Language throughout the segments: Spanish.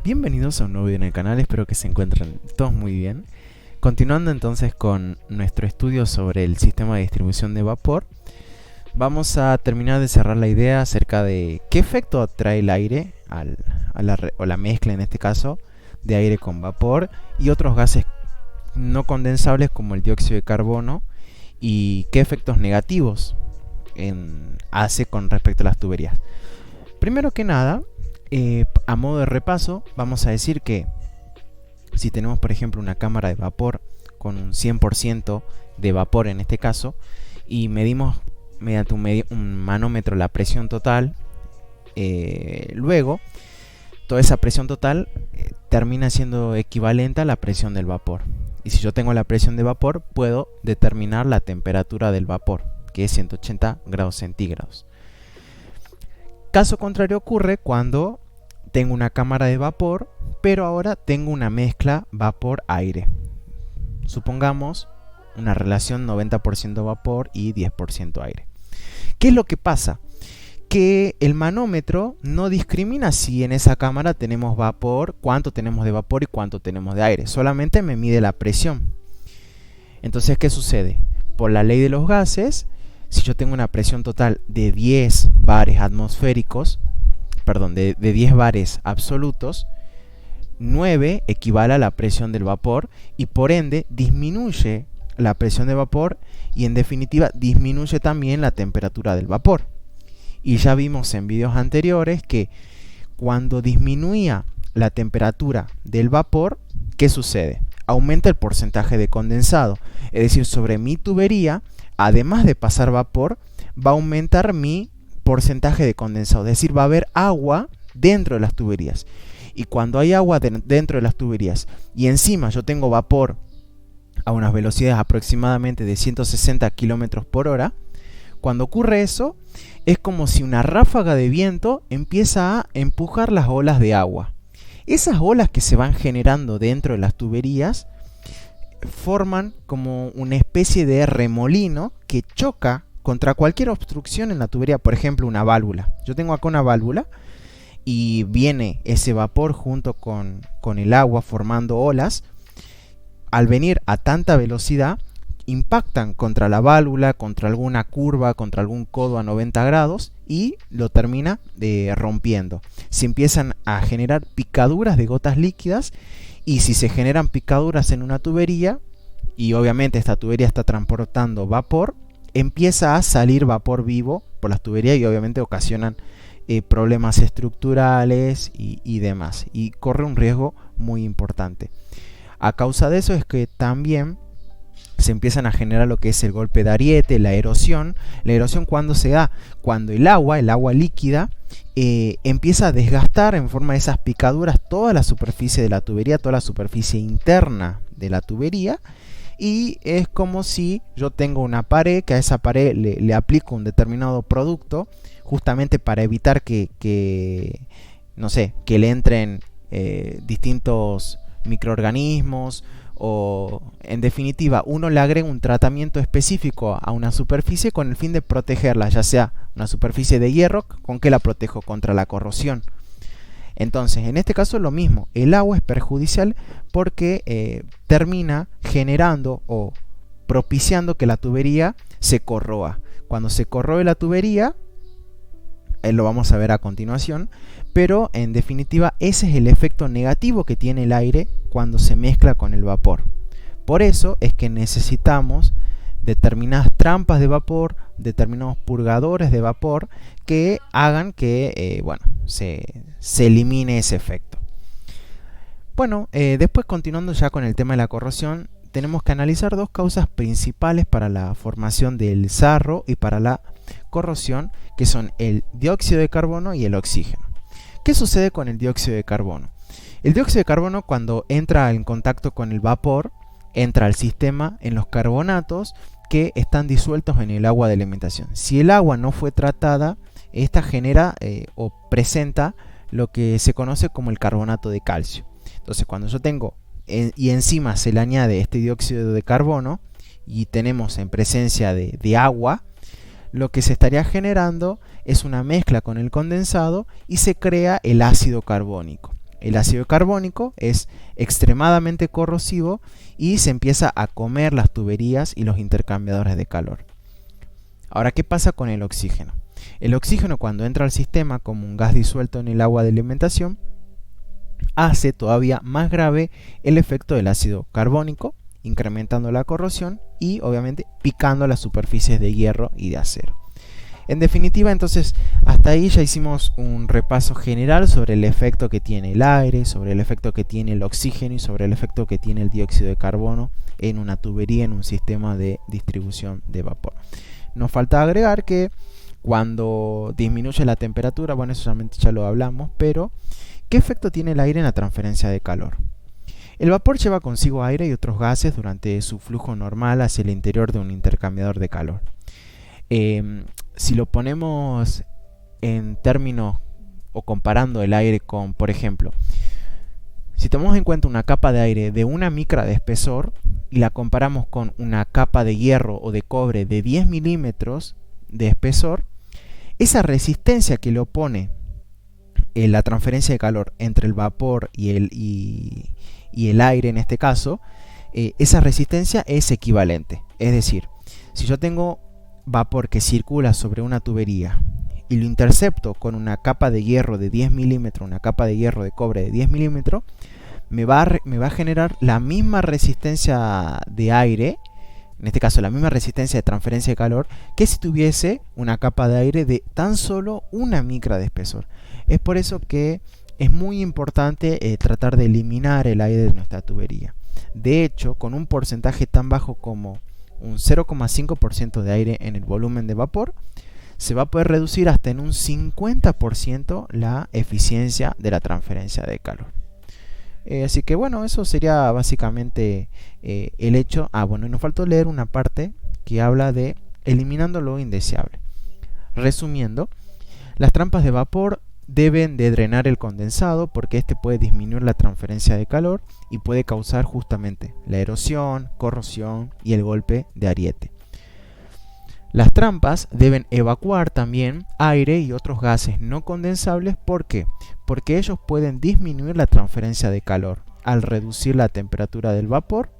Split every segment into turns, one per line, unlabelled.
Bienvenidos a un nuevo video en el canal, espero que se encuentren todos muy bien. Continuando entonces con nuestro estudio sobre el sistema de distribución de vapor, vamos a terminar de cerrar la idea acerca de qué efecto atrae el aire o la mezcla en este caso de aire con vapor y otros gases no condensables como el dióxido de carbono y qué efectos negativos hace con respecto a las tuberías. Primero que nada, a modo de repaso, vamos a decir que si tenemos por ejemplo una cámara de vapor con un 100% de vapor en este caso y medimos mediante un manómetro la presión total, luego toda esa presión total termina siendo equivalente a la presión del vapor, y si yo tengo la presión de vapor puedo determinar la temperatura del vapor, que es 180 grados centígrados. Caso contrario ocurre cuando tengo una cámara de vapor, pero ahora tengo una mezcla vapor-aire. Supongamos una relación 90% vapor y 10% aire. ¿Qué es lo que pasa? Que el manómetro no discrimina si en esa cámara tenemos vapor, cuánto tenemos de vapor y cuánto tenemos de aire. Solamente me mide la presión. Entonces, ¿qué sucede? Por la ley de los gases, si yo tengo una presión total de 10 bares atmosféricos, de 10 bares absolutos, 9 equivale a la presión del vapor y por ende disminuye la presión de vapor y en definitiva disminuye también la temperatura del vapor. Y ya vimos en videos anteriores que cuando disminuía la temperatura del vapor, ¿qué sucede? Aumenta el porcentaje de condensado, es decir, sobre mi tubería, además de pasar vapor, va a aumentar mi porcentaje de condensado, es decir, va a haber agua dentro de las tuberías. Y cuando hay agua dentro de las tuberías y encima yo tengo vapor a unas velocidades aproximadamente de 160 km por hora, cuando ocurre eso, es como si una ráfaga de viento empieza a empujar las olas de agua. Esas olas que se van generando dentro de las tuberías forman como una especie de remolino que choca contra cualquier obstrucción en la tubería, por ejemplo una válvula. Yo tengo acá una válvula y viene ese vapor junto con el agua formando olas. Al venir a tanta velocidad, impactan contra la válvula, contra alguna curva, contra algún codo a 90 grados y lo termina rompiendo. Se empiezan a generar picaduras de gotas líquidas, y si se generan picaduras en una tubería y obviamente esta tubería está transportando vapor, empieza a salir vapor vivo por las tuberías y obviamente ocasionan problemas estructurales y demás, y corre un riesgo muy importante. A causa de eso es que también se empiezan a generar lo que es el golpe de ariete, la erosión. La erosión cuando se da, cuando el agua líquida empieza a desgastar en forma de esas picaduras toda la superficie de la tubería, toda la superficie interna de la tubería, y es como si yo tengo una pared, que a esa pared le aplico un determinado producto justamente para evitar que le entren distintos microorganismos, o en definitiva uno le agrega un tratamiento específico a una superficie con el fin de protegerla, ya sea una superficie de hierro, ¿con qué la protejo? Contra la corrosión. Entonces en este caso es lo mismo, el agua es perjudicial porque termina generando o propiciando que la tubería se corroa. Cuando se corroe la tubería, lo vamos a ver a continuación, pero en definitiva ese es el efecto negativo que tiene el aire cuando se mezcla con el vapor. Por eso es que necesitamos determinadas trampas de vapor, determinados purgadores de vapor que hagan que se elimine ese efecto. Después, continuando ya con el tema de la corrosión, tenemos que analizar dos causas principales para la formación del sarro y para la corrosión, que son el dióxido de carbono y el oxígeno. ¿Qué sucede con el dióxido de carbono? El dióxido de carbono, cuando entra en contacto con el vapor, entra al sistema en los carbonatos que están disueltos en el agua de alimentación. Si el agua no fue tratada, esta genera o presenta lo que se conoce como el carbonato de calcio. Entonces, cuando yo tengo y encima se le añade este dióxido de carbono y tenemos en presencia de agua, lo que se estaría generando es una mezcla con el condensado y se crea el ácido carbónico. el ácido carbónico es extremadamente corrosivo y se empieza a comer las tuberías y los intercambiadores de calor. Ahora, ¿qué pasa con el oxígeno? El oxígeno, cuando entra al sistema como un gas disuelto en el agua de alimentación, hace todavía más grave el efecto del ácido carbónico, incrementando la corrosión y obviamente picando las superficies de hierro y de acero. En definitiva, entonces, hasta ahí ya hicimos un repaso general sobre el efecto que tiene el aire, sobre el efecto que tiene el oxígeno y sobre el efecto que tiene el dióxido de carbono en una tubería, en un sistema de distribución de vapor. Nos falta agregar que cuando disminuye la temperatura, bueno, eso solamente ya lo hablamos, pero ¿qué efecto tiene el aire en la transferencia de calor? El vapor lleva consigo aire y otros gases durante su flujo normal hacia el interior de un intercambiador de calor. Si lo ponemos en términos o comparando el aire con, por ejemplo, si tomamos en cuenta una capa de aire de 1 micra de espesor y la comparamos con una capa de hierro o de cobre de 10 milímetros de espesor, esa resistencia que le opone la transferencia de calor entre el vapor y el aire en este caso, esa resistencia es equivalente. Es decir, si yo tengo vapor que circula sobre una tubería y lo intercepto con una capa de hierro de 10 milímetros, una capa de hierro de cobre de 10 milímetros, me va a generar la misma resistencia de aire, en este caso la misma resistencia de transferencia de calor, que si tuviese una capa de aire de tan solo 1 micra de espesor. Es por eso que es muy importante tratar de eliminar el aire de nuestra tubería. De hecho, con un porcentaje tan bajo como un 0,5% de aire en el volumen de vapor, se va a poder reducir hasta en un 50% la eficiencia de la transferencia de calor. Así que bueno, eso sería básicamente el hecho. Bueno, y nos faltó leer una parte que habla de eliminando lo indeseable. Resumiendo, las trampas de vapor deben de drenar el condensado porque este puede disminuir la transferencia de calor y puede causar justamente la erosión, corrosión y el golpe de ariete. Las trampas deben evacuar también aire y otros gases no condensables. ¿Por qué? Porque ellos pueden disminuir la transferencia de calor al reducir la temperatura del vapor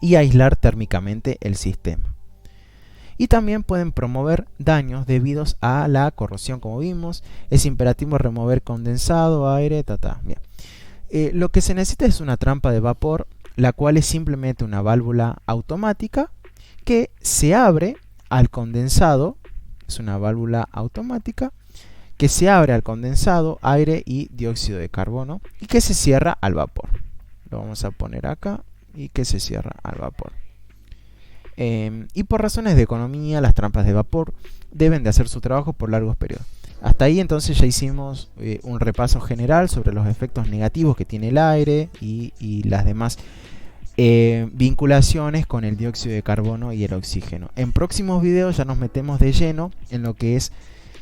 y aislar térmicamente el sistema. Y también pueden promover daños debidos a la corrosión, como vimos. Es imperativo remover condensado, aire, Bien. Lo que se necesita es una trampa de vapor, la cual es simplemente una válvula automática que se abre al condensado. Es una válvula automática que se abre al condensado, aire y dióxido de carbono, y que se cierra al vapor. Lo vamos a poner acá, y que se cierra al vapor. Y por razones de economía, las trampas de vapor deben de hacer su trabajo por largos periodos. Hasta ahí entonces ya hicimos un repaso general sobre los efectos negativos que tiene el aire y las demás vinculaciones con el dióxido de carbono y el oxígeno. En próximos videos ya nos metemos de lleno en lo que es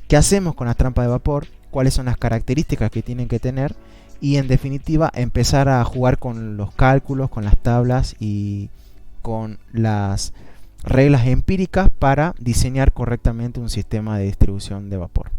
qué hacemos con las trampas de vapor, cuáles son las características que tienen que tener y en definitiva empezar a jugar con los cálculos, con las tablas y con las reglas empíricas para diseñar correctamente un sistema de distribución de vapor.